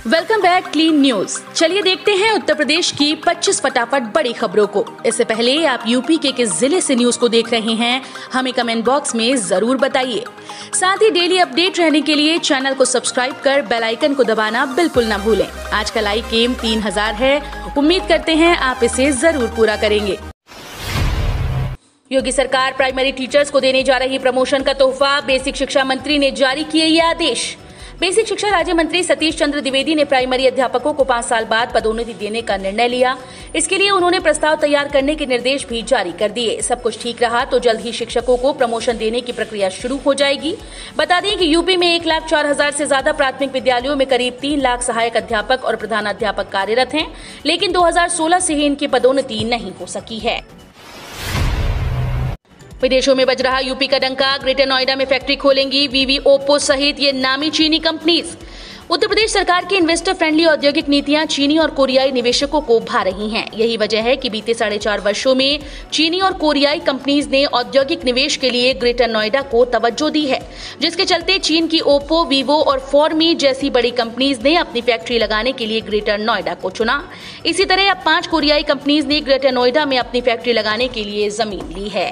Welcome back clean news. चलिए देखते हैं उत्तर प्रदेश की 25 फटाफट बड़ी खबरों को। इससे पहले आप यूपी के किस जिले से न्यूज को देख रहे हैं हमें कमेंट बॉक्स में जरूर बताइए। साथ ही डेली अपडेट रहने के लिए चैनल को सब्सक्राइब कर बेल आइकन को दबाना बिल्कुल न भूलें। आज का लाइक एम 3000 है, उम्मीद करते हैं आप इसे जरूर पूरा करेंगे। योगी सरकार प्राइमरी टीचर्स को देने जा रही प्रमोशन का तोहफा, बेसिक शिक्षा मंत्री ने जारी किए ये आदेश। बेसिक शिक्षा राज्य मंत्री सतीश चंद्र द्विवेदी ने प्राइमरी अध्यापकों को 5 साल बाद पदोन्नति देने का निर्णय लिया। इसके लिए उन्होंने प्रस्ताव तैयार करने के निर्देश भी जारी कर दिए। सब कुछ ठीक रहा तो जल्द ही शिक्षकों को प्रमोशन देने की प्रक्रिया शुरू हो जाएगी। बता दें कि यूपी में 1,04,000 से ज्यादा प्राथमिक विद्यालयों में करीब 3 लाख सहायक अध्यापक और प्रधानाध्यापक कार्यरत हैं, लेकिन 2016 से ही इनकी पदोन्नति नहीं हो सकी है। विदेशों में बज रहा यूपी का डंका, ग्रेटर नोएडा में फैक्ट्री खोलेंगी वीवी, ओप्पो सहित ये नामी चीनी कंपनीज। उत्तर प्रदेश सरकार की इन्वेस्टर फ्रेंडली औद्योगिक नीतियां चीनी और कोरियाई निवेशकों को भा रही हैं। यही वजह है कि बीते 4.5 वर्षों में चीनी और कोरियाई कंपनीज ने औद्योगिक निवेश के लिए ग्रेटर नोएडा को तवज्जो दी है, जिसके चलते चीन की ओप्पो, वीवो और फॉर्मी जैसी बड़ी कंपनीज ने अपनी फैक्ट्री लगाने के लिए ग्रेटर नोएडा को चुना। इसी तरह अब 5 कोरियाई कंपनीज ने ग्रेटर नोएडा में अपनी फैक्ट्री लगाने के लिए जमीन ली है।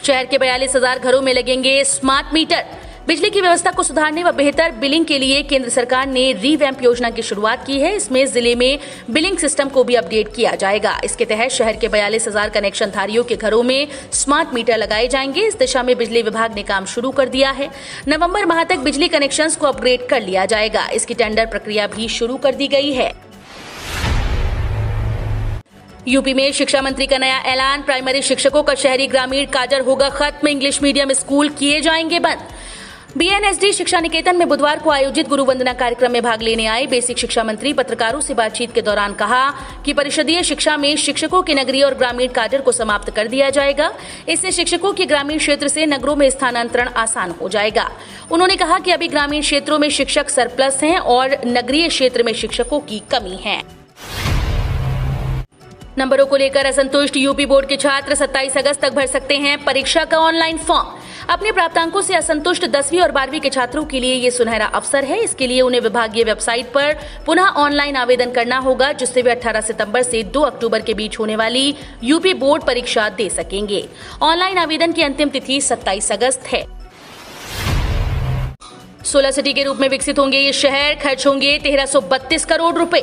शहर के 42,000 घरों में लगेंगे स्मार्ट मीटर। बिजली की व्यवस्था को सुधारने व बेहतर बिलिंग के लिए केंद्र सरकार ने रीवैम्प योजना की शुरुआत की है। इसमें जिले में बिलिंग सिस्टम को भी अपडेट किया जाएगा। इसके तहत शहर के 42,000 कनेक्शन धारियों के घरों में स्मार्ट मीटर लगाए जाएंगे। इस दिशा में बिजली विभाग ने काम शुरू कर दिया है। नवंबर माह तक बिजली कनेक्शंस को अपग्रेड कर लिया जाएगा। इसकी टेंडर प्रक्रिया भी शुरू कर दी गई है। यूपी में शिक्षा मंत्री का नया ऐलान, प्राइमरी शिक्षकों का शहरी ग्रामीण काजर होगा खत्म, इंग्लिश मीडियम स्कूल किए जाएंगे बंद। बीएनएसडी शिक्षा निकेतन में बुधवार को आयोजित गुरु वंदना कार्यक्रम में भाग लेने आए बेसिक शिक्षा मंत्री पत्रकारों से बातचीत के दौरान कहा कि परिषदीय शिक्षा में शिक्षकों के नगरीय और ग्रामीण काडर को समाप्त कर दिया जाएगा। इससे शिक्षकों के ग्रामीण क्षेत्र से नगरों में स्थानांतरण आसान हो जाएगा। उन्होंने कहा कि अभी ग्रामीण क्षेत्रों में शिक्षक सरप्लस हैं और नगरीय क्षेत्र में शिक्षकों की कमी है। नंबरों को लेकर असंतुष्ट यूपी बोर्ड के छात्र 27 अगस्त तक भर सकते हैं परीक्षा का ऑनलाइन फॉर्म। अपने प्राप्तांकों से असंतुष्ट 10वीं और 12वीं के छात्रों के लिए ये सुनहरा अवसर है। इसके लिए उन्हें विभागीय वेबसाइट पर पुनः ऑनलाइन आवेदन करना होगा, जिससे वे 18 सितंबर से 2 अक्टूबर के बीच होने वाली यूपी बोर्ड परीक्षा दे सकेंगे। ऑनलाइन आवेदन की अंतिम तिथि 27 अगस्त है। 16 सिटी के रूप में विकसित होंगे ये शहर, खर्च होंगे 1332 करोड़ रुपए।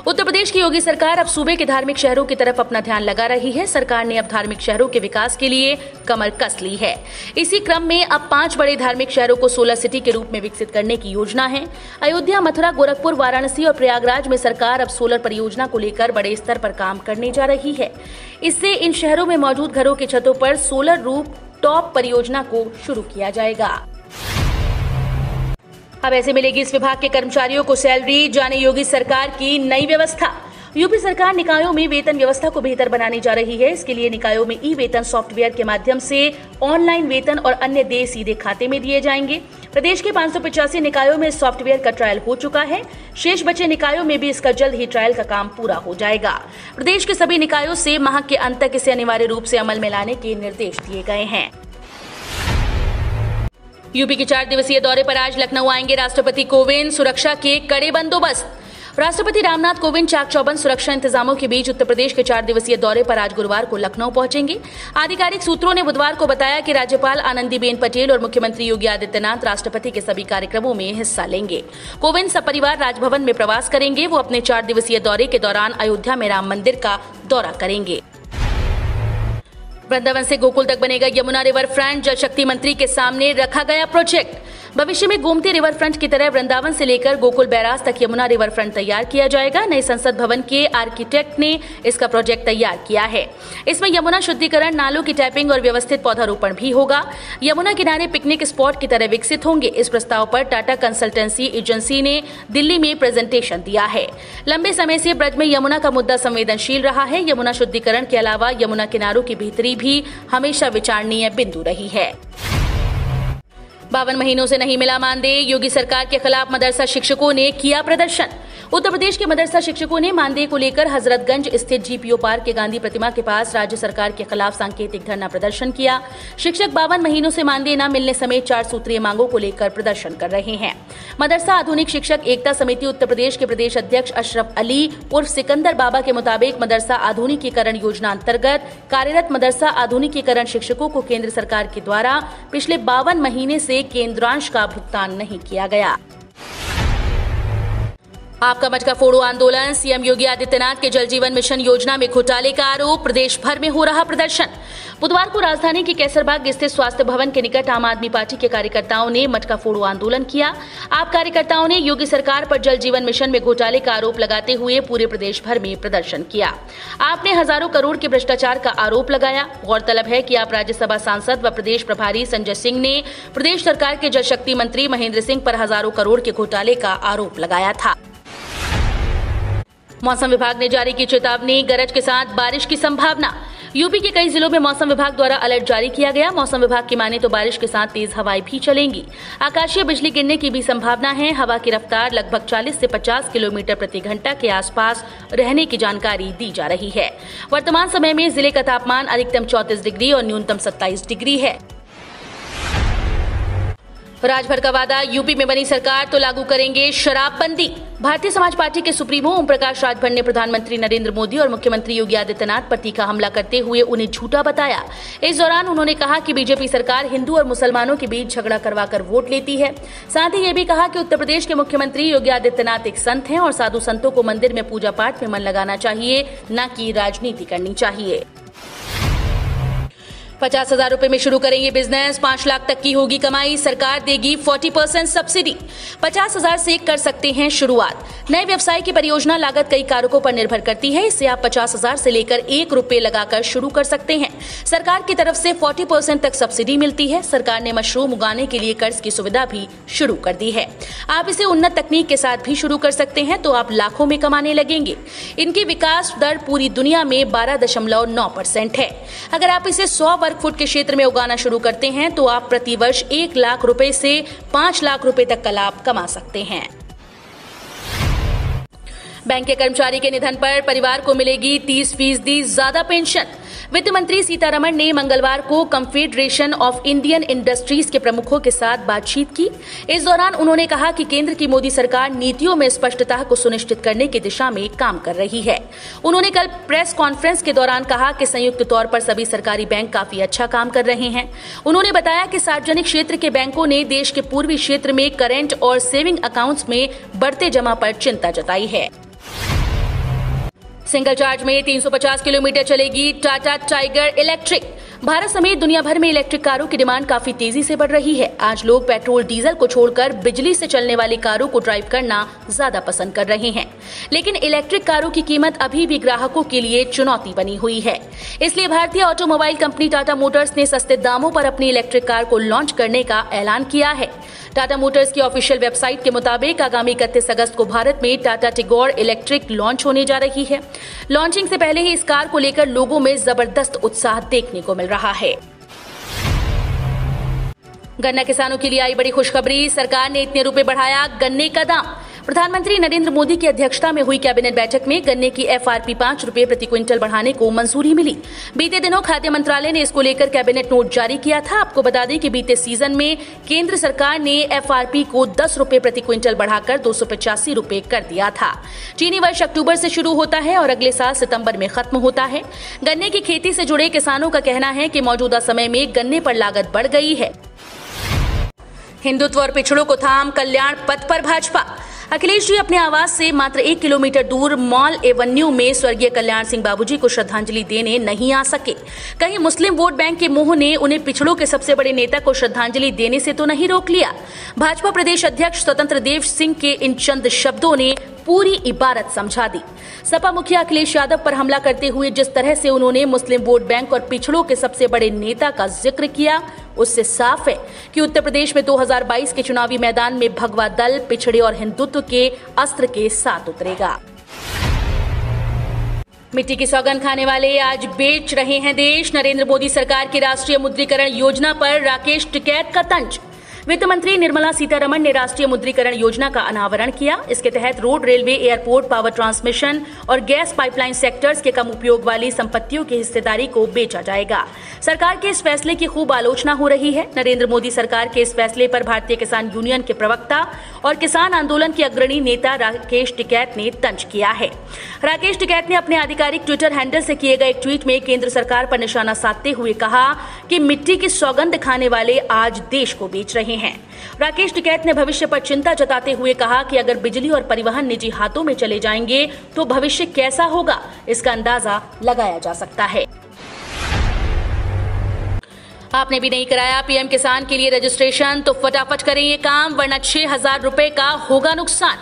उत्तर प्रदेश की योगी सरकार अब सूबे के धार्मिक शहरों की तरफ अपना ध्यान लगा रही है। सरकार ने अब धार्मिक शहरों के विकास के लिए कमर कस ली है। इसी क्रम में अब 5 बड़े धार्मिक शहरों को 16 सिटी के रूप में विकसित करने की योजना है। अयोध्या, मथुरा, गोरखपुर, वाराणसी और प्रयागराज में सरकार अब सोलर परियोजना को लेकर बड़े स्तर पर काम करने जा रही है। इससे इन शहरों में मौजूद घरों की छतों पर सोलर रूफ टॉप परियोजना को शुरू किया जाएगा। अब ऐसे मिलेगी इस विभाग के कर्मचारियों को सैलरी, जाने योगी सरकार की नई व्यवस्था। यूपी सरकार निकायों में वेतन व्यवस्था को बेहतर बनाने जा रही है। इसके लिए निकायों में ई वेतन सॉफ्टवेयर के माध्यम से ऑनलाइन वेतन और अन्य देय सीधे खाते में दिए जाएंगे। प्रदेश के 585 निकायों में इस सॉफ्टवेयर का ट्रायल हो चुका है। शेष बचे निकायों में भी इसका जल्द ही ट्रायल का काम पूरा हो जाएगा। प्रदेश के सभी निकायों से माह के अंत तक इसे अनिवार्य रूप से अमल में लाने के निर्देश दिए गए हैं। यूपी के 4 दिवसीय दौरे पर आज लखनऊ आएंगे राष्ट्रपति कोविंद, सुरक्षा के कड़े बंदोबस्त। राष्ट्रपति रामनाथ कोविंद चाक चौबंद सुरक्षा इंतजामों के बीच उत्तर प्रदेश के 4 दिवसीय दौरे पर आज गुरुवार को लखनऊ पहुंचेंगे। आधिकारिक सूत्रों ने बुधवार को बताया कि राज्यपाल आनंदीबेन पटेल और मुख्यमंत्री योगी आदित्यनाथ राष्ट्रपति के सभी कार्यक्रमों में हिस्सा लेंगे। कोविंद सपरिवार राजभवन में प्रवास करेंगे। वो अपने 4 दिवसीय दौरे के दौरान अयोध्या में राम मंदिर का दौरा करेंगे। वृंदावन से गोकुल तक बनेगा यमुना रिवर फ्रंट, जल शक्ति मंत्री के सामने रखा गया प्रोजेक्ट। भविष्य में गोमती रिवर फ्रंट की तरह वृंदावन से लेकर गोकुल बैराज तक यमुना रिवर फ्रंट तैयार किया जाएगा। नए संसद भवन के आर्किटेक्ट ने इसका प्रोजेक्ट तैयार किया है। इसमें यमुना शुद्धिकरण, नालों की टैपिंग और व्यवस्थित पौधारोपण भी होगा। यमुना किनारे पिकनिक स्पॉट की तरह विकसित होंगे। इस प्रस्ताव पर टाटा कंसल्टेंसी एजेंसी ने दिल्ली में प्रेजेंटेशन दिया है। लंबे समय से ब्रज में यमुना का मुद्दा संवेदनशील रहा है। यमुना शुद्धिकरण के अलावा यमुना किनारों की बेहतरी भी हमेशा विचारणीय बिंदु रही है। 52 महीनों से नहीं मिला मानदेय, योगी सरकार के खिलाफ मदरसा शिक्षकों ने किया प्रदर्शन। उत्तर प्रदेश के मदरसा शिक्षकों ने मानदेय को लेकर हजरतगंज स्थित जीपीओ पार्क के गांधी प्रतिमा के पास राज्य सरकार के खिलाफ सांकेतिक धरना प्रदर्शन किया। शिक्षक 52 महीनों से मानदेय न मिलने समेत 4 सूत्रीय मांगों को लेकर प्रदर्शन कर रहे हैं। मदरसा आधुनिक शिक्षक एकता समिति उत्तर प्रदेश के प्रदेश अध्यक्ष अशरफ अली उर्फ सिकंदर बाबा के मुताबिक मदरसा आधुनिकीकरण योजना अंतर्गत कार्यरत मदरसा आधुनिकीकरण शिक्षकों को केंद्र सरकार के द्वारा पिछले 52 महीने से केंद्रांश का भुगतान नहीं किया गया। आपका मटका फोड़ो आंदोलन, सीएम योगी आदित्यनाथ के जल जीवन मिशन योजना में घोटाले का आरोप, प्रदेश भर में हो रहा प्रदर्शन। बुधवार को राजधानी के कैसरबाग स्थित स्वास्थ्य भवन के निकट आम आदमी पार्टी के कार्यकर्ताओं ने मटका फोड़ो आंदोलन किया। आप कार्यकर्ताओं ने योगी सरकार पर जल जीवन मिशन में घोटाले का आरोप लगाते हुए पूरे प्रदेश भर में प्रदर्शन किया। आपने हजारों करोड़ के भ्रष्टाचार का आरोप लगाया। गौरतलब है कि आप राज्यसभा सांसद व प्रदेश प्रभारी संजय सिंह ने प्रदेश सरकार के जल शक्ति मंत्री महेंद्र सिंह पर हजारों करोड़ के घोटाले का आरोप लगाया था। मौसम विभाग ने जारी की चेतावनी, गरज के साथ बारिश की संभावना। यूपी के कई जिलों में मौसम विभाग द्वारा अलर्ट जारी किया गया। मौसम विभाग की माने तो बारिश के साथ तेज हवाएं भी चलेंगी। आकाशीय बिजली गिरने की भी संभावना है। हवा की रफ्तार लगभग 40 से 50 किलोमीटर प्रति घंटा के आसपास रहने की जानकारी दी जा रही है। वर्तमान समय में जिले का तापमान अधिकतम 34 डिग्री और न्यूनतम 27 डिग्री है। राजभर का वादा, यूपी में बनी सरकार तो लागू करेंगे शराबबंदी। भारतीय समाज पार्टी के सुप्रीमो ओम प्रकाश राजभर ने प्रधानमंत्री नरेंद्र मोदी और मुख्यमंत्री योगी आदित्यनाथ पर तीखा हमला करते हुए उन्हें झूठा बताया। इस दौरान उन्होंने कहा कि बीजेपी सरकार हिंदू और मुसलमानों के बीच झगड़ा करवाकर वोट लेती है। साथ ही ये भी कहा कि उत्तर प्रदेश के मुख्यमंत्री योगी आदित्यनाथ एक संत हैं और साधु संतों को मंदिर में पूजा पाठ में मन लगाना चाहिए, न कि राजनीति करनी चाहिए। 50,000 रुपए में शुरू करेंगे बिजनेस, 5 लाख तक की होगी कमाई, सरकार देगी 40% सब्सिडी। 50,000 से कर सकते हैं शुरुआत। नए व्यवसाय की परियोजना लागत कई कारकों पर निर्भर करती है। इससे आप 50,000 से लेकर 1 रुपए लगाकर शुरू कर सकते हैं। सरकार की तरफ से 40% तक सब्सिडी मिलती है। सरकार ने मशरूम उगाने के लिए कर्ज की सुविधा भी शुरू कर दी है। आप इसे उन्नत तकनीक के साथ भी शुरू कर सकते हैं तो आप लाखों में कमाने लगेंगे। इनकी विकास दर पूरी दुनिया में 12.9% है। अगर आप इसे 100 फुट के क्षेत्र में उगाना शुरू करते हैं तो आप प्रति वर्ष 1 लाख रुपए से 5 लाख रुपए तक का लाभ कमा सकते हैं। बैंक के कर्मचारी के निधन पर परिवार को मिलेगी 30% ज्यादा पेंशन। वित्त मंत्री सीतारमण ने मंगलवार को कन्फेडरेशन ऑफ इंडियन इंडस्ट्रीज के प्रमुखों के साथ बातचीत की। इस दौरान उन्होंने कहा कि केंद्र की मोदी सरकार नीतियों में स्पष्टता को सुनिश्चित करने की दिशा में काम कर रही है। उन्होंने कल प्रेस कॉन्फ्रेंस के दौरान कहा कि संयुक्त तौर पर सभी सरकारी बैंक काफी अच्छा काम कर रहे हैं। उन्होंने बताया कि सार्वजनिक क्षेत्र के बैंकों ने देश के पूर्वी क्षेत्र में करेंट और सेविंग अकाउंट्स में बढ़ते जमा पर चिंता जताई है। सिंगल चार्ज में 350 किलोमीटर चलेगी टाटा टाइगर इलेक्ट्रिक। भारत समेत दुनिया भर में इलेक्ट्रिक कारों की डिमांड काफी तेजी से बढ़ रही है। आज लोग पेट्रोल डीजल को छोड़कर बिजली से चलने वाली कारों को ड्राइव करना ज्यादा पसंद कर रहे हैं। लेकिन इलेक्ट्रिक कारों की कीमत अभी भी ग्राहकों के लिए चुनौती बनी हुई है। इसलिए भारतीय ऑटोमोबाइल कंपनी टाटा मोटर्स ने सस्ते दामों पर अपनी इलेक्ट्रिक कार को लॉन्च करने का ऐलान किया है। टाटा मोटर्स की ऑफिशियल वेबसाइट के मुताबिक आगामी 31 अगस्त को भारत में टाटा टिगोर इलेक्ट्रिक लॉन्च होने जा रही है। लॉन्चिंग से पहले ही इस कार को लेकर लोगों में जबरदस्त उत्साह देखने को मिल रहा है। गन्ना किसानों के लिए आई बड़ी खुशखबरी, सरकार ने इतने रुपए बढ़ाया गन्ने का दाम। प्रधानमंत्री नरेंद्र मोदी की अध्यक्षता में हुई कैबिनेट बैठक में गन्ने की एफआरपी 5 रुपए प्रति क्विंटल बढ़ाने को मंजूरी मिली। बीते दिनों खाद्य मंत्रालय ने इसको लेकर कैबिनेट नोट जारी किया था। आपको बता दें कि बीते सीजन में केंद्र सरकार ने एफआरपी को 10 रुपए प्रति क्विंटल बढ़ाकर 285 रुपए कर दिया था। चीनी वर्ष अक्टूबर से शुरू होता है और अगले साल सितंबर में खत्म होता है। गन्ने की खेती से जुड़े किसानों का कहना है कि मौजूदा समय में गन्ने पर लागत बढ़ गई है। हिंदुत्व और पिछड़ों को थाम कल्याण पथ पर भाजपा। अखिलेश जी अपने आवास से मात्र 1 किलोमीटर दूर मॉल एवेन्यू में स्वर्गीय कल्याण सिंह बाबूजी को श्रद्धांजलि देने नहीं आ सके। कहीं मुस्लिम वोट बैंक के मोह ने उन्हें पिछड़ों के सबसे बड़े नेता को श्रद्धांजलि देने से तो नहीं रोक लिया। भाजपा प्रदेश अध्यक्ष स्वतंत्र देव सिंह के इन चंद शब्दों ने पूरी इबारत समझा दी। सपा मुखिया अखिलेश यादव पर हमला करते हुए जिस तरह से उन्होंने मुस्लिम वोट बैंक और पिछड़ों के सबसे बड़े नेता का जिक्र किया, उससे साफ है कि उत्तर प्रदेश में 2022 के चुनावी मैदान में भगवा दल पिछड़े और हिंदुत्व के अस्त्र के साथ उतरेगा। मिट्टी की सौगंध खाने वाले आज बेच रहे हैं देश। नरेंद्र मोदी सरकार की राष्ट्रीय मुद्रीकरण योजना पर राकेश टिकैत का तंज। वित्त मंत्री निर्मला सीतारमण ने राष्ट्रीय मुद्रीकरण योजना का अनावरण किया। इसके तहत road, railway, airport, power transmission और गैस पाइपलाइन सेक्टर्स के कम उपयोग वाली संपत्तियों की हिस्सेदारी को बेचा जाएगा। सरकार के इस फैसले की खूब आलोचना हो रही है। नरेंद्र मोदी सरकार के इस फैसले पर भारतीय किसान यूनियन के प्रवक्ता और किसान आंदोलन के अग्रणी नेता राकेश टिकैत ने तंज किया है। राकेश टिकैत ने अपने आधिकारिक ट्विटर हैंडल से किए गए एक ट्वीट में केंद्र सरकार पर निशाना साधते हुए कहा कि मिट्टी की सौगंध खाने वाले आज देश को बेच रहे हैं। राकेश टिकैत ने भविष्य पर चिंता जताते हुए कहा कि अगर बिजली और परिवहन निजी हाथों में चले जाएंगे तो भविष्य कैसा होगा, इसका अंदाजा लगाया जा सकता है। आपने भी नहीं कराया पीएम किसान के लिए रजिस्ट्रेशन तो फटाफट करें ये काम, वरना 6,000 रुपए का होगा नुकसान।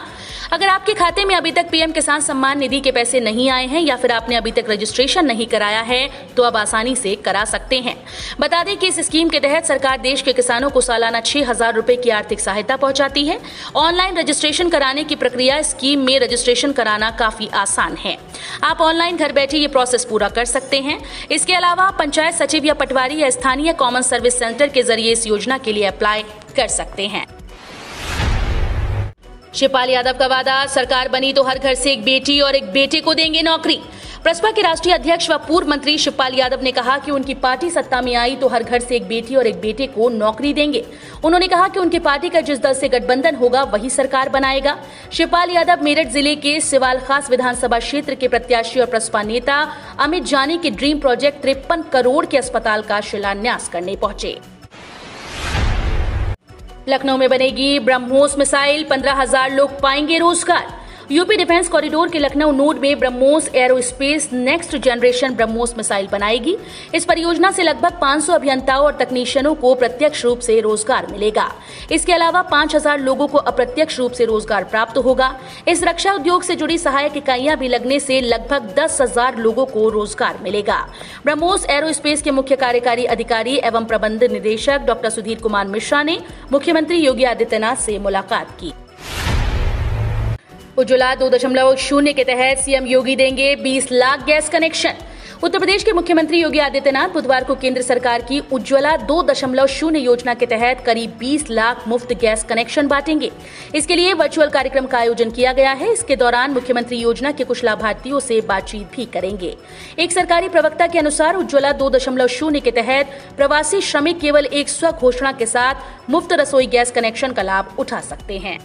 अगर आपके खाते में अभी तक पीएम किसान सम्मान निधि के पैसे नहीं आए हैं या फिर आपने अभी तक रजिस्ट्रेशन नहीं कराया है तो अब आसानी से करा सकते हैं। बता दें कि इस स्कीम के तहत सरकार देश के किसानों को सालाना 6,000 रुपए की आर्थिक सहायता पहुंचाती है। ऑनलाइन रजिस्ट्रेशन कराने की प्रक्रिया स्कीम में रजिस्ट्रेशन कराना काफी आसान है। आप ऑनलाइन घर बैठे ये प्रोसेस पूरा कर सकते हैं। इसके अलावा पंचायत सचिव या पटवारी या स्थानीय कॉमन सर्विस सेंटर के जरिए इस योजना के लिए अप्लाई कर सकते हैं। शिवपाल यादव का वादा, सरकार बनी तो हर घर से एक बेटी और एक बेटे को देंगे नौकरी। प्रसपा के राष्ट्रीय अध्यक्ष व पूर्व मंत्री शिवपाल यादव ने कहा कि उनकी पार्टी सत्ता में आई तो हर घर से एक बेटी और एक बेटे को नौकरी देंगे। उन्होंने कहा कि उनकी पार्टी का जिस दल से गठबंधन होगा वही सरकार बनाएगा। शिवपाल यादव मेरठ जिले के सिवाल खास विधानसभा क्षेत्र के प्रत्याशी और प्रसपा नेता अमित जानी के ड्रीम प्रोजेक्ट 53 करोड़ के अस्पताल का शिलान्यास करने पहुंचे। लखनऊ में बनेगी ब्रह्मोस मिसाइल, 15,000 लोग पाएंगे रोजगार। यूपी डिफेंस कॉरिडोर के लखनऊ नोड में BrahMos aerospace next generation BrahMos missile बनाएगी। इस परियोजना से लगभग 500 अभियंताओं और तकनीशियनों को प्रत्यक्ष रूप से रोजगार मिलेगा। इसके अलावा 5,000 लोगों को अप्रत्यक्ष रूप से रोजगार प्राप्त होगा। इस रक्षा उद्योग से जुड़ी सहायक इकाइयां भी लगने से लगभग 10,000 लोगों को रोजगार मिलेगा। ब्रह्मोस एरोस्पेस के मुख्य कार्यकारी अधिकारी एवं प्रबंध निदेशक डॉक्टर सुधीर कुमार मिश्रा ने मुख्यमंत्री योगी आदित्यनाथ से मुलाकात की। उज्ज्वला 2.0 के तहत सीएम योगी देंगे 20 लाख गैस कनेक्शन। उत्तर प्रदेश के मुख्यमंत्री योगी आदित्यनाथ बुधवार को केंद्र सरकार की उज्ज्वला 2.0 योजना के तहत करीब 20 लाख मुफ्त गैस कनेक्शन बांटेंगे। इसके लिए वर्चुअल कार्यक्रम का आयोजन किया गया है। इसके दौरान मुख्यमंत्री योजना के कुछ लाभार्थियों से बातचीत भी करेंगे। एक सरकारी प्रवक्ता के अनुसार उज्ज्वला 2.0 के तहत प्रवासी श्रमिक केवल एक स्व घोषणा के साथ मुफ्त रसोई गैस कनेक्शन का लाभ उठा सकते हैं।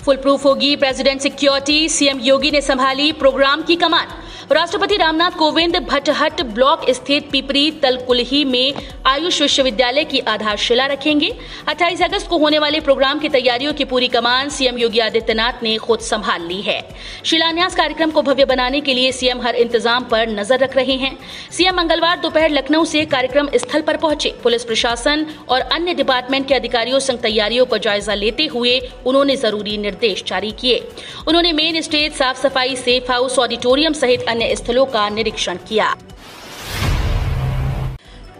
फुल प्रूफ होगी प्रेसिडेंट सिक्योरिटी, सीएम योगी ने संभाली प्रोग्राम की कमान। राष्ट्रपति रामनाथ कोविंद भटहट ब्लॉक स्थित पिपरी तलकुलही में आयुष विश्वविद्यालय की आधारशिला रखेंगे। 28 अगस्त को होने वाले प्रोग्राम की तैयारियों की पूरी कमान सीएम योगी आदित्यनाथ ने खुद संभाल ली है। शिलान्यास कार्यक्रम को भव्य बनाने के लिए सीएम हर इंतजाम पर नजर रख रहे हैं। सीएम मंगलवार दोपहर लखनऊ से कार्यक्रम स्थल पर पहुंचे। पुलिस प्रशासन और अन्य डिपार्टमेंट के अधिकारियों संग तैयारियों का जायजा लेते हुए उन्होंने जरूरी निर्देश जारी किए। उन्होंने मेन स्टेज, साफ सफाई, सेफ हाउस, ऑडिटोरियम सहित अन्य स्थलों का निरीक्षण किया।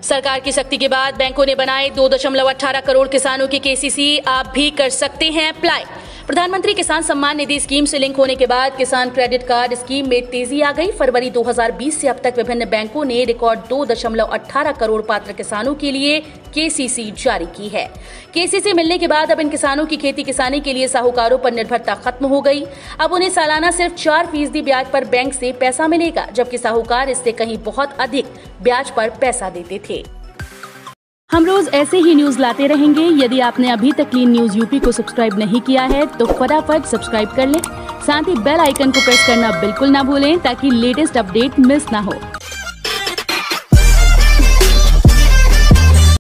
सरकार की सख्ती के बाद बैंकों ने बनाए 2.18 करोड़ किसानों की केसीसी। आप भी कर सकते हैं अप्लाई। प्रधानमंत्री किसान सम्मान निधि स्कीम से लिंक होने के बाद किसान क्रेडिट कार्ड स्कीम में तेजी आ गई। फरवरी 2020 से अब तक विभिन्न बैंकों ने रिकॉर्ड 2.18 करोड़ पात्र किसानों के लिए केसीसी जारी की है। केसीसी मिलने के बाद अब इन किसानों की खेती किसानी के लिए साहूकारों पर निर्भरता खत्म हो गई। अब उन्हें सालाना सिर्फ 4% ब्याज पर बैंक से पैसा मिलेगा, जबकि साहूकार इससे कहीं बहुत अधिक ब्याज पर पैसा देते थे। हम रोज ऐसे ही न्यूज लाते रहेंगे। यदि आपने अभी तक क्लीन न्यूज यूपी को सब्सक्राइब नहीं किया है तो फटाफट सब्सक्राइब कर लें। साथ ही बेल आइकन को प्रेस करना बिल्कुल ना भूलें ताकि लेटेस्ट अपडेट मिस ना हो।